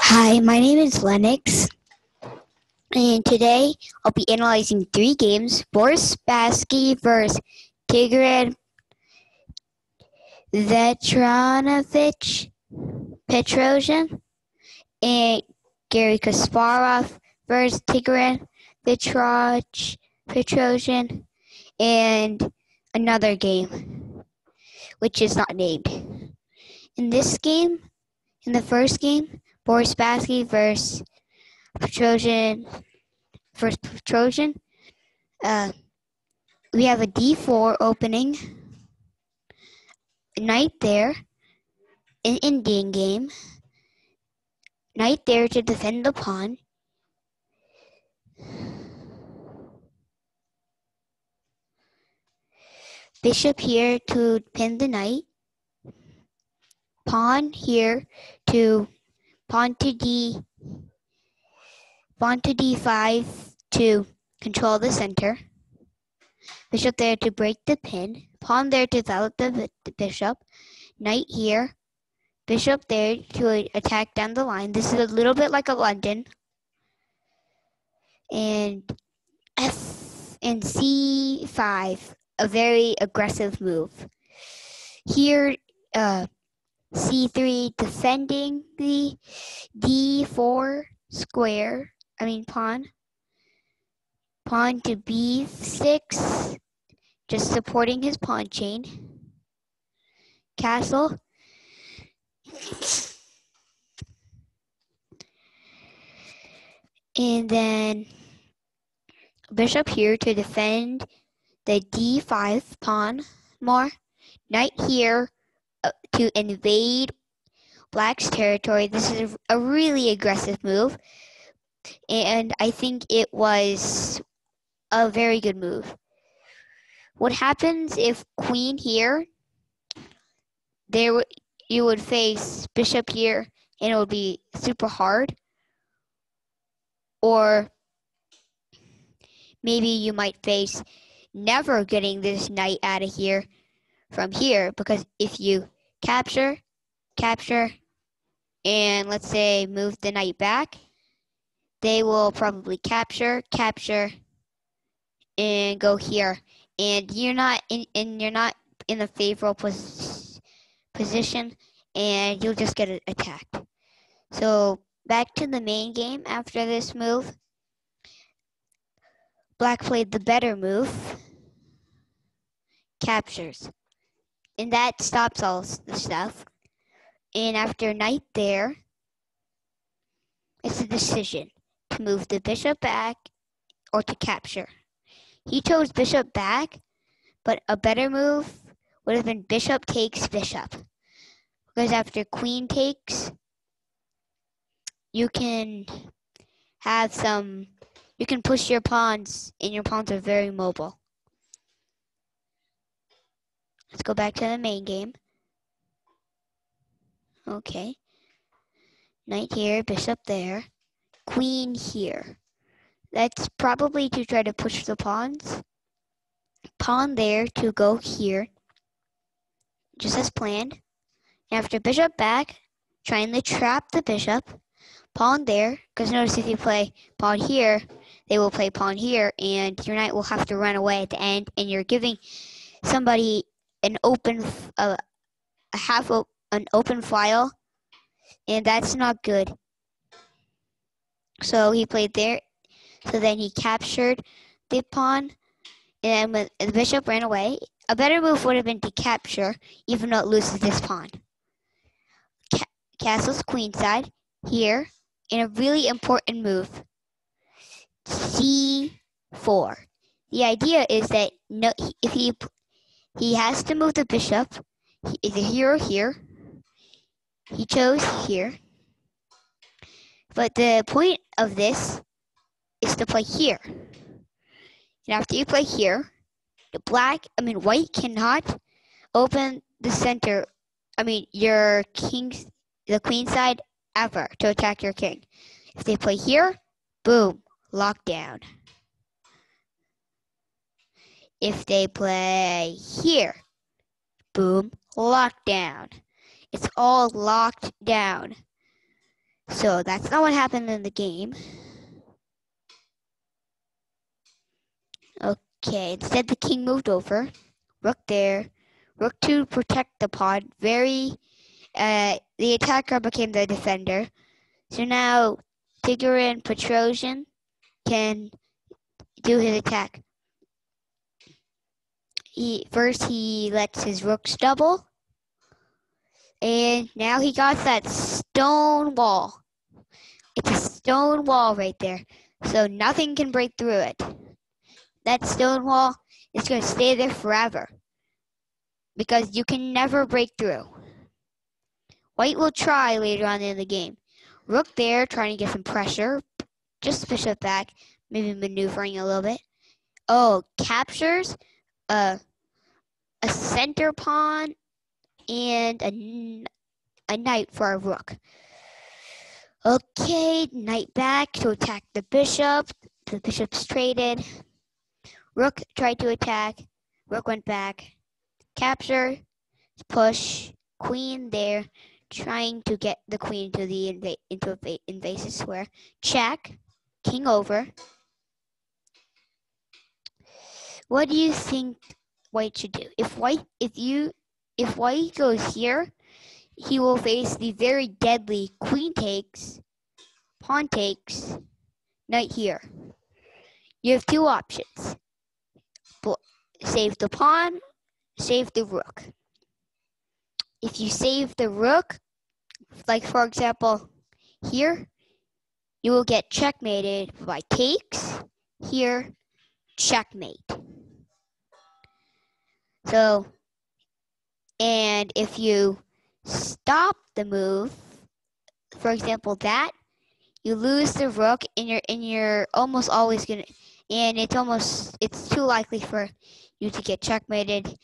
Hi, my name is Lennox, and today I'll be analyzing 3 games: Boris, Spassky versus Tigran Vartanovich Petrosian, and Garry Kasparov versus Tigran Petrosian, and another game, which is not named. In the first game, Boris Spassky versus Petrosian, we have a d4 opening, knight there, an Indian game, knight there to defend the pawn, bishop here to pin the knight, pawn here to pawn to d5 to control the center, bishop there to break the pin, pawn there to develop the bishop, knight here, bishop there to attack down the line. This is a little bit like a London. And F and C5, a very aggressive move. Here, C3 defending the D4 pawn. Pawn to B6, just supporting his pawn chain. Castle. And then bishop here to defend the D5 pawn more. Knight here to invade Black's territory. This is a really aggressive move, and I think it was a very good move. What happens if queen here? You would face bishop here, and it would be super hard. Or maybe you might face never getting this knight out of here from here, because if you capture, and let's say move the knight back, they will probably capture, and go here, and you're not in a favorable position, and you'll just get attacked. So back to the main game. After this move, Black played the better move, captures, and that stops all the stuff. And after knight there, it's a decision to move the bishop back or to capture. He chose bishop back, but a better move would have been bishop takes bishop, because after queen takes, you can push your pawns, and your pawns are very mobile. Let's go back to the main game. Okay. Knight here, bishop there, queen here. That's probably to try to push the pawns. Pawn there to go here, just as planned. After bishop back, trying to trap the bishop. Pawn there, because notice if you play pawn here, they will play pawn here, and your knight will have to run away at the end, and you're giving somebody an open file, and that's not good. So he played there. So then he captured the pawn, and when the bishop ran away, a better move would have been to capture, even though it loses this pawn. Castle's queenside here, and a really important move, C4. The idea is that if he has to move the bishop, either here or here. He chose here. But the point of this is to play here. And after you play here, white cannot open the center, the queen side ever to attack your king. If they play here, boom, lockdown. If they play here, boom, lockdown. It's all locked down. So that's not what happened in the game. Okay, instead the king moved over. Rook there. Rook to protect the pawn. The attacker became the defender. So now Tigran Petrosian can do his attack. First he lets his rooks double. And now he got that stone wall. It's a stone wall right there. So nothing can break through it. That stone wall is going to stay there forever. Because you can never break through. White will try later on in the game. Rook there, trying to get some pressure. Just bishop back. Maybe maneuvering a little bit. Oh, captures a center pawn and a knight for a rook. Okay, knight back to attack the bishop. The bishop's traded. Rook tried to attack. Rook went back. Capture, push, queen there, trying to get the queen to the invasive square. Check, king over. What do you think white should do? If white goes here, he will face the very deadly queen takes, pawn takes, knight here. You have two options. Save the pawn, save the rook. If you save the rook, like for example, here, you will get checkmated by takes, here, checkmate. So, and if you stop the move, for example, that, you lose the rook and you're almost always gonna, and it's too likely for you to get checkmated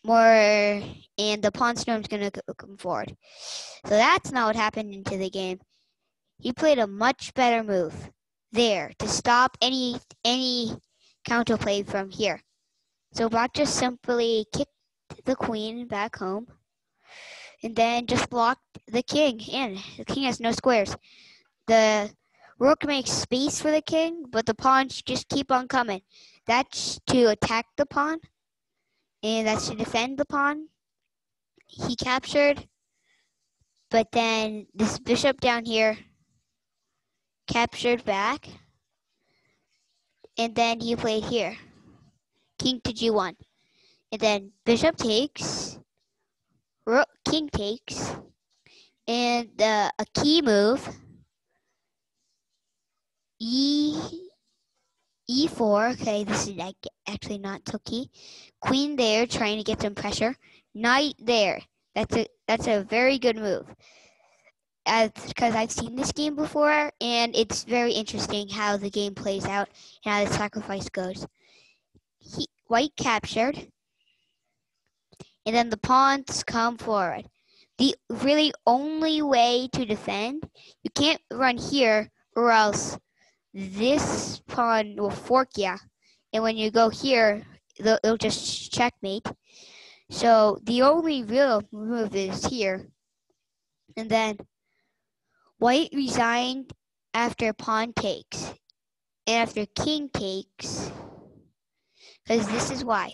more, and the pawn storm's gonna come forward. So that's not what happened into the game. He played a much better move there to stop any counterplay from here. So Black just simply kicked the queen back home and then just blocked the king in. The king has no squares. The rook makes space for the king, but the pawns just keep on coming. That's to attack the pawn, and that's to defend the pawn. He captured, but then this bishop down here captured back, and then he played here. King to g1. And then bishop takes, rook, king takes, and a key move, e4. Okay, this is actually not so key. Queen there, trying to get some pressure. Knight there. That's a very good move. Because I've seen this game before, and it's very interesting how the game plays out and how the sacrifice goes. White captured, and then the pawns come forward. The really only way to defend, you can't run here or else this pawn will fork you. And when you go here, they'll just checkmate. So the only real move is here. And then white resigned after pawn takes and after king takes, because this is why.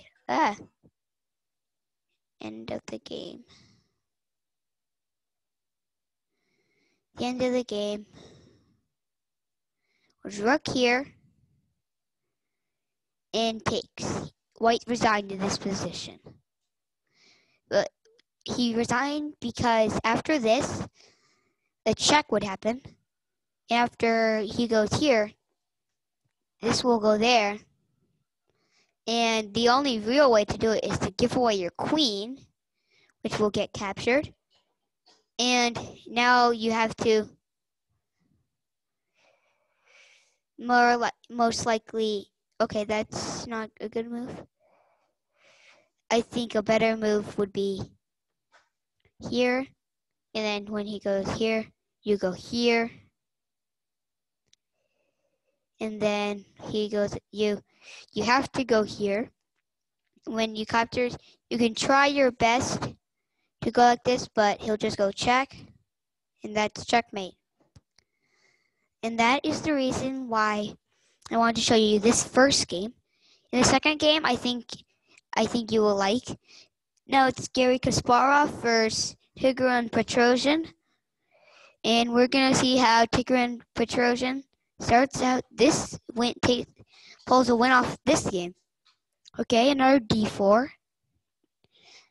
End of the game. The end of the game was rook here and takes. White resigned in this position. But he resigned because after this, a check would happen. After he goes here, this will go there. And the only real way to do it is to give away your queen, which will get captured. And now you have to most likely, okay, that's not a good move. I think a better move would be here. And then when he goes here, you go here. And then he goes, you have to go here. When you capture, you can try your best to go like this, but he'll just go check, and that's checkmate. And that is the reason why I wanted to show you this first game. In the second game, I think you will like. Now it's Garry Kasparov versus Tigran Petrosian. And we're going to see how Tigran Petrosian starts out this win, pulls a win off this game. Okay, another d4.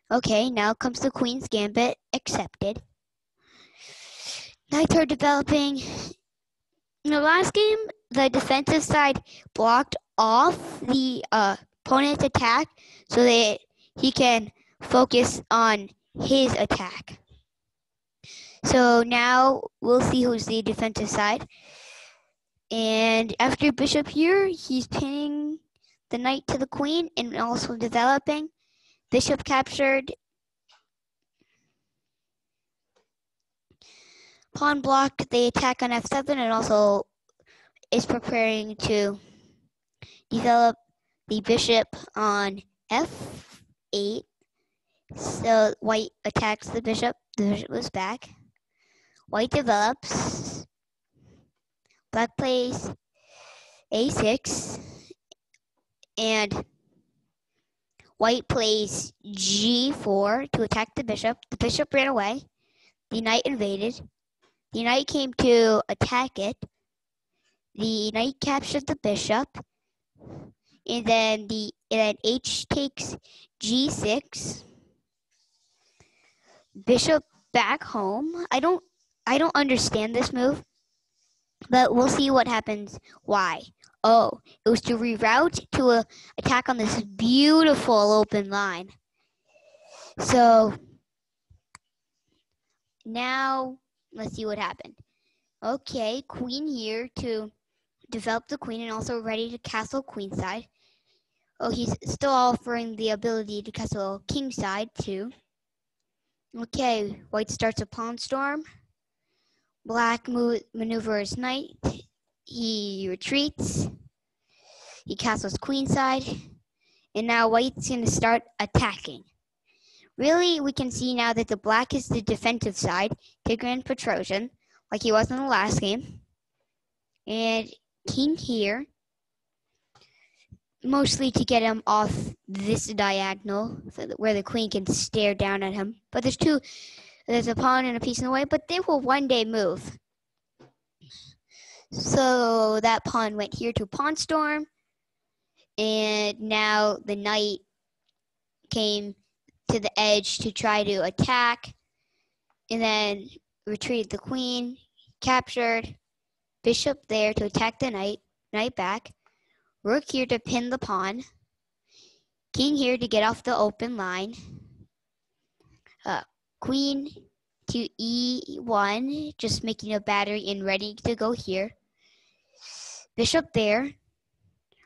Okay, now comes the Queen's Gambit, accepted. Knights are developing. In the last game, the defensive side blocked off the opponent's attack so that he can focus on his attack. So now we'll see who's the defensive side. And after bishop here, he's pinning the knight to the queen and also developing. Bishop captured. Pawn blocked the attack on f7 and also is preparing to develop the bishop on f8. So white attacks the bishop. The bishop goes back. White develops. Black plays a6. And white plays g4 to attack the bishop. The bishop ran away. The knight invaded. The knight came to attack it. The knight captured the bishop. And then h takes g6. Bishop back home. I don't understand this move, but we'll see what happens. Why? Oh, it was to reroute to attack on this beautiful open line. So now let's see what happened. Okay, queen here to develop the queen and also ready to castle queenside. Oh, he's still offering the ability to castle kingside too. Okay, white starts a pawn storm. Black maneuvers knight. He retreats. He castles queenside. And now white's going to start attacking. Really, we can see now that the black is the defensive side, Tigran Petrosian, like he was in the last game. And king here, mostly to get him off this diagonal, so where the queen can stare down at him. But there's a pawn and a piece in the way, but they will one day move. So that pawn went here to pawn storm. And now the knight came to the edge to try to attack. And then retreated the queen, captured. Bishop there to attack the knight, knight back. Rook here to pin the pawn. King here to get off the open line. Queen to e1, just making a battery and ready to go here. Bishop there.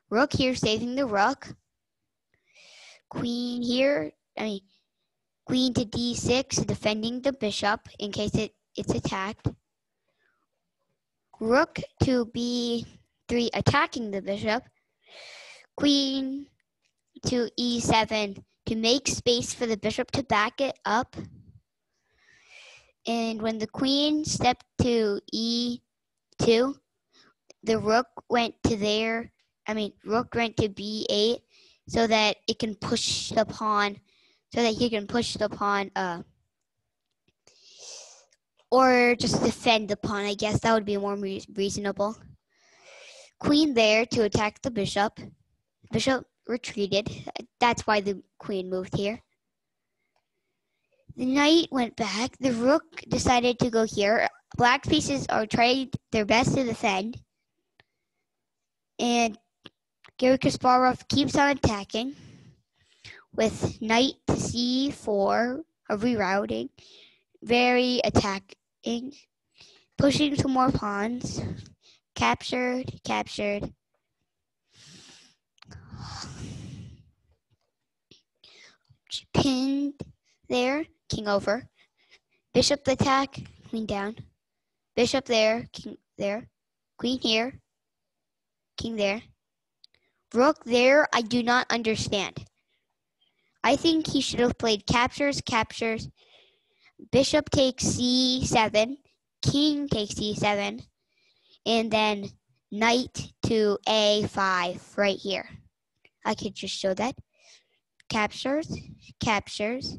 Rook here saving the rook. Queen here, queen to d6, defending the bishop in case it's attacked. Rook to b3, attacking the bishop. Queen to e7 to make space for the bishop to back it up. And when the queen stepped to e2, the rook went to rook went to b8 so that it can push the pawn, so that he can push the pawn, or just defend the pawn. I guess that would be more reasonable. Queen there to attack the bishop. Bishop retreated. That's why the queen moved here. The knight went back. The rook decided to go here. Black pieces are trying their best to defend. And Garry Kasparov keeps on attacking with knight to c4, a rerouting, very attacking, pushing some more pawns, captured, pinned there, king over, bishop attack, queen down, bishop there, king there, queen here, king there, rook there. I do not understand. I think he should have played captures, bishop takes c7, king takes c7, and then knight to a5 right here. I could just show that. Captures, captures,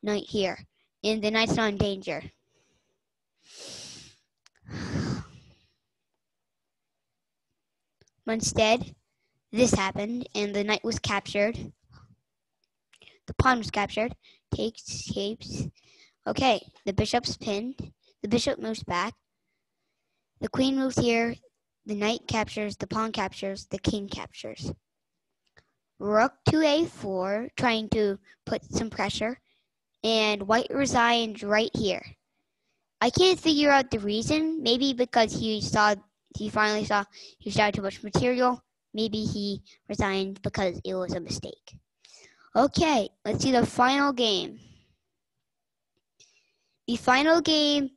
knight here. And the knight's not in danger. But instead, this happened, and the knight was captured. The pawn was captured. Takes. Okay, the bishop's pinned. The bishop moves back. The queen moves here. The knight captures. The pawn captures. The king captures. Rook to a4, trying to put some pressure. And white resigned right here. I can't figure out the reason. Maybe because he finally saw he shot too much material. Maybe he resigned because it was a mistake. Okay, let's see the final game. The final game,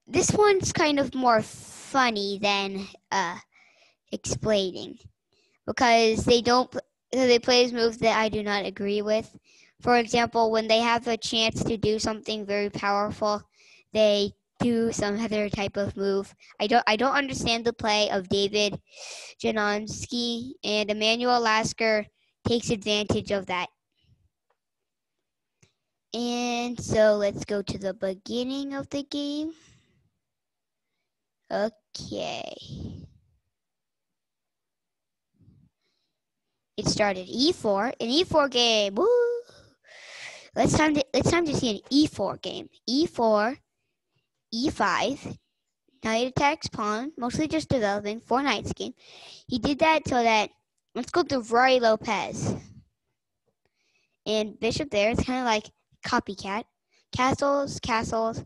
this one's kind of more funny than explaining, because they play moves that I do not agree with. For example, when they have a chance to do something very powerful, they do some other type of move. I don't understand the play of David Janowski, and Emanuel Lasker takes advantage of that. And so let's go to the beginning of the game. Okay. It started e4, an e4 game. Woo! It's time to see an e4 game. e4, e5, knight attacks pawn, mostly just developing 4 knights game. He did that so that, let's go to Rory Lopez. And bishop there, it's kind of like copycat. Castles, castles,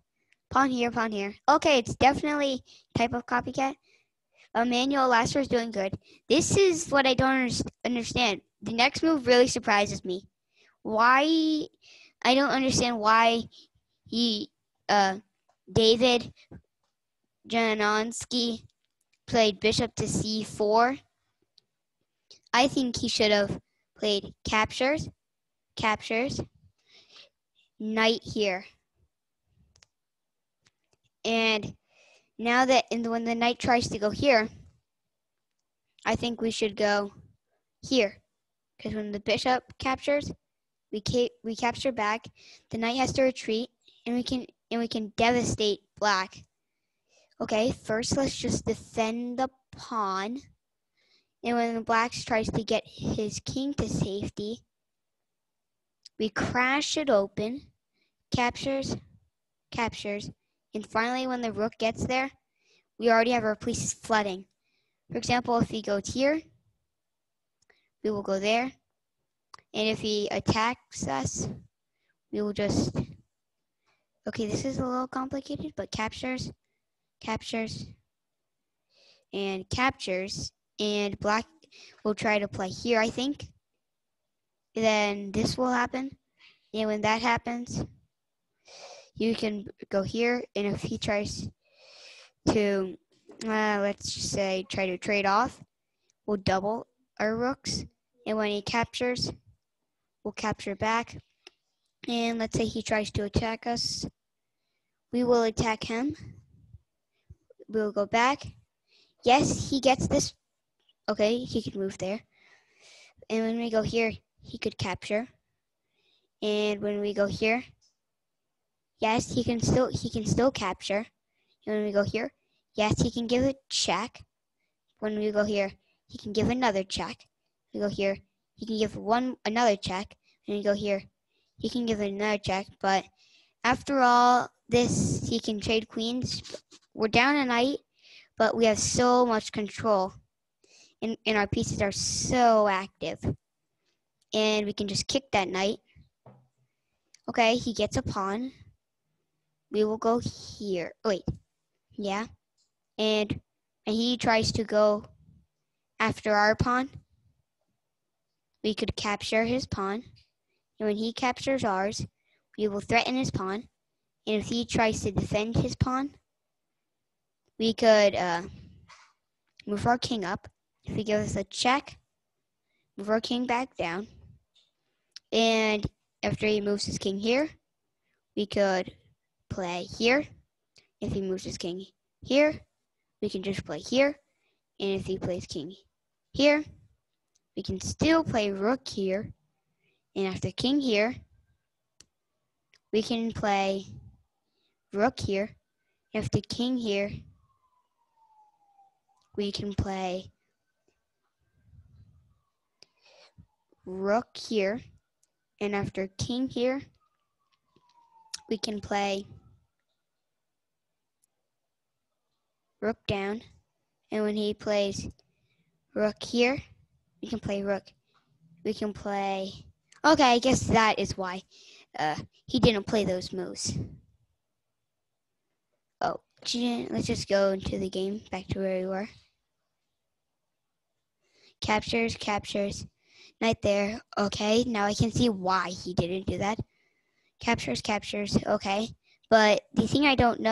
pawn here, pawn here. Okay, it's definitely type of copycat. Emanuel Lasker is doing good. This is what I don't understand. The next move really surprises me. Why? I don't understand why David Janowski played bishop to c4. I think he should have played captures, knight here. And now that when the knight tries to go here, I think we should go here. Because when the bishop captures, we capture back. The knight has to retreat, and we can devastate black. Okay, first let's just defend the pawn. And when the black tries to get his king to safety, we crash it open, captures, and finally when the rook gets there, we already have our pieces flooding. For example, if he goes here, we will go there. And if he attacks us, we will just, okay, this is a little complicated, but captures, and captures, and black will try to play here, I think. Then this will happen, and when that happens, you can go here, and if he tries to, let's just say, try to trade off, we'll double our rooks, and when he captures, we'll capture back, and let's say he tries to attack us, we will attack him, we'll go back. Yes, he gets this. Okay, he can move there. And when we go here, he could capture. And when we go here, yes, he can still capture. And when we go here, yes, he can give a check. When we go here, he can give another check. We go here, he can give another check. When we go here, he can give another check. But after all this, he can trade queens. We're down a knight, but we have so much control. And our pieces are so active. And we can just kick that knight. Okay, he gets a pawn. We will go here. Wait, yeah. And he tries to go after our pawn. We could capture his pawn. And when he captures ours, we will threaten his pawn. And if he tries to defend his pawn, we could move our king up. If he gives us a check, move our king back down. And after he moves his king here, we could play here. If he moves his king here, we can just play here. And if he plays king here, we can still play rook here. And after king here, we can play rook here. After king here, we can play rook here. And after king here, we can play rook down. And when he plays rook here, we can play rook. We can play... Okay, I guess that is why he didn't play those moves. Oh, let's just go into the game, back to where we were. Captures, captures. Knight there. Okay, now I can see why he didn't do that. Captures, captures. Okay, but the thing I don't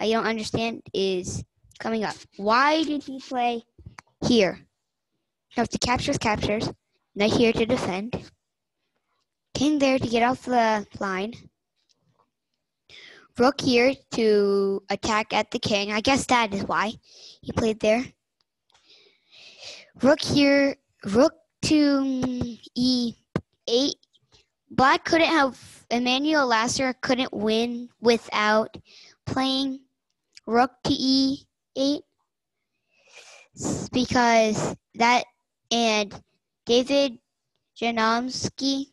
understand is coming up. Why did he play here? After captures, captures. Knight here to defend. King there to get off the line. Rook here to attack at the king. I guess that is why he played there. Rook here. Rook to e8. Black couldn't have... Emanuel Lasker couldn't win without playing rook to e8. Because that... And David Janowski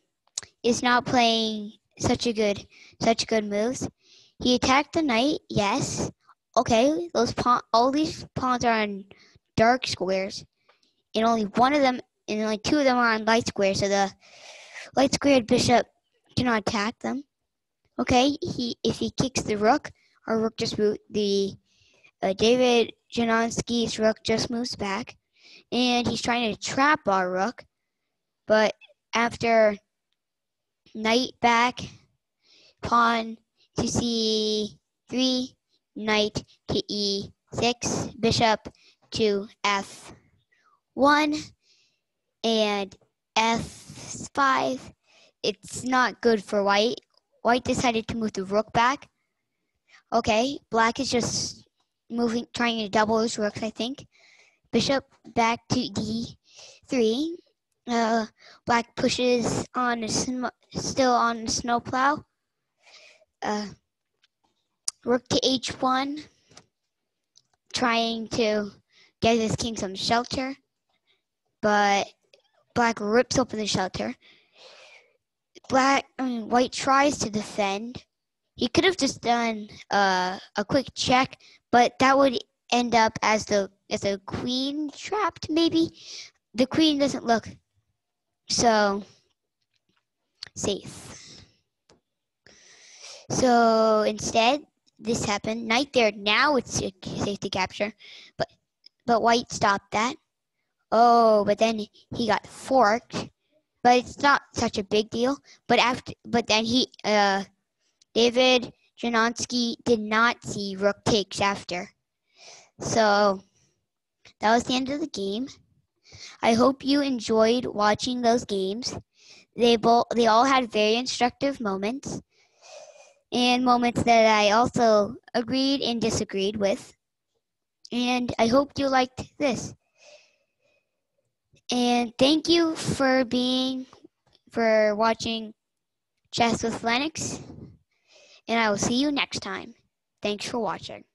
is not playing such good moves. He attacked the knight, yes. Okay, all these pawns are on dark squares, and only two of them are on light squares, so the light squared bishop cannot attack them. Okay, if he kicks the rook, our rook just David Janowski's rook just moves back, and he's trying to trap our rook, but after knight back, pawn to c3, knight to e6, bishop to f1, and f5. It's not good for white. White decided to move the rook back. Okay, black is just trying to double his rooks, I think. Bishop back to d3. Black pushes on still on the snowplow. Rook to h1, trying to get his king some shelter, but black rips open the shelter. White tries to defend. He could have just done a quick check, but that would end up as a queen trapped, maybe. The queen doesn't look so safe. So instead, this happened. Knight there. Now it's safe to capture, but white stopped that. Oh, but then he got forked. But it's not such a big deal. But then David Janowski did not see rook takes after. So that was the end of the game. I hope you enjoyed watching those games. They all had very instructive moments, and moments that I also agreed and disagreed with. And I hope you liked this. And thank you for watching Chess with Lennox. And I will see you next time. Thanks for watching.